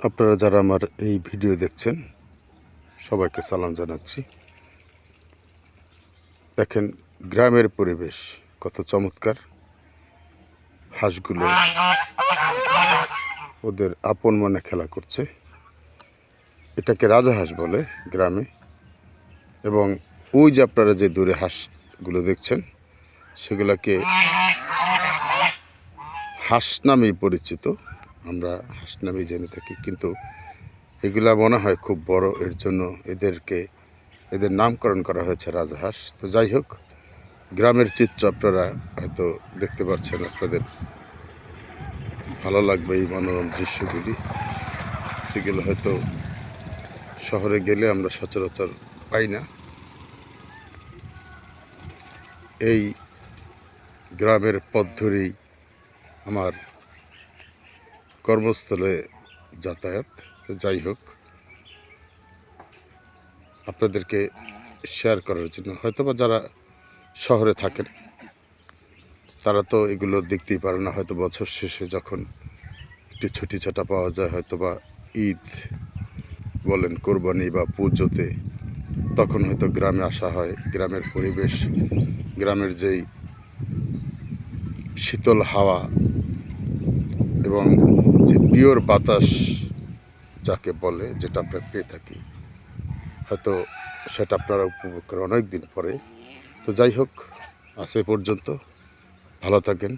আপনারা যারা আমার এই ভিডিও দেখছেন সবাইকে সালাম জানাচ্ছি। দেখেন গ্রামের পরিবেশ কত চমৎকার। হাঁসগুলো ওদের আপন মনে খেলা করছে। এটাকে রাজাহাঁস বলে গ্রামে। এবং ওই যে আপনারা যে দূরে হাঁসগুলো দেখছেন সেগুলোকে হাঁস নামেই পরিচিত, আমরা হাঁস নামেই জেনে থাকি। কিন্তু এগুলা মনে হয় খুব বড়, এর জন্য এদের নামকরণ করা হয়েছে রাজাহাঁস। তো যাই হোক, গ্রামের চিত্র আপনারা হয়তো দেখতে পাচ্ছেন, আপনাদের ভালো লাগবে এই মনোরম দৃশ্যগুলি, যেগুলো হয়তো শহরে গেলে আমরা সচরাচর পাই না। এই গ্রামের পথ ধরেই আমার কর্মস্থলে যাতায়াত। তো যাই হোক, আপনাদেরকে শেয়ার করার জন্য, হয়তোবা যারা শহরে থাকেন তারা তো এগুলো দেখতেই পারে না। হয়তো বছর শেষে যখন একটু ছুটি ছাটা পাওয়া যায়, হয়তোবা ঈদ বলেন, কোরবানি বা পুজোতে, তখন হয়তো গ্রামে আসা হয়। গ্রামের পরিবেশ, গ্রামের যেই শীতল হাওয়া এবং যে পিওর বাতাস যাকে বলে, যেটা আমরা পেয়ে থাকি, হয়তো সেটা আপনারা উপভোগ করেন অনেক দিন পরে। তো যাই হোক, আজ এ পর্যন্ত। ভালো থাকেন।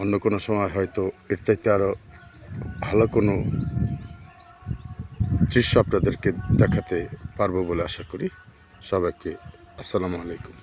অন্য কোনো সময় হয়তো এর চাইতে আরও ভালো কোনো দৃশ্য আপনাদেরকে দেখাতে পারবো বলে আশা করি। সবাইকে আসসালামু আলাইকুম।